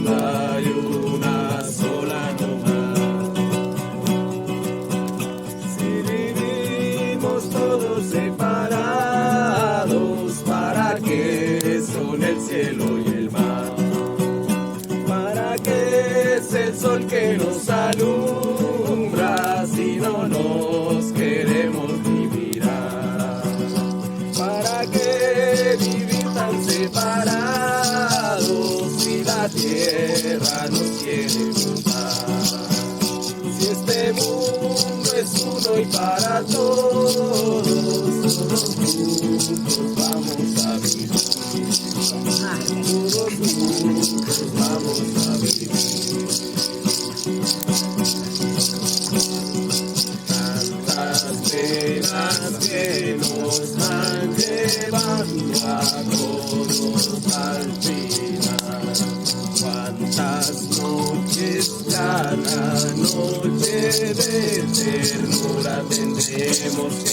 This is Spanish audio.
hay una sola nomás. Si vivimos todos separados, ¿para qué son el cielo y el mar? ¿Para qué es el sol que nos alumbra si no nos queremos ni mirar? ¿Para qué vivir tan separados si la tierra nos quiere juntar? Si este mundo es uno y para todos, todos juntos vamos a vivir. Todos juntos vamos a vivir. Tantas penas que nos van llevando a todos al final. Cuántas noches cada noche de ternura tendremos que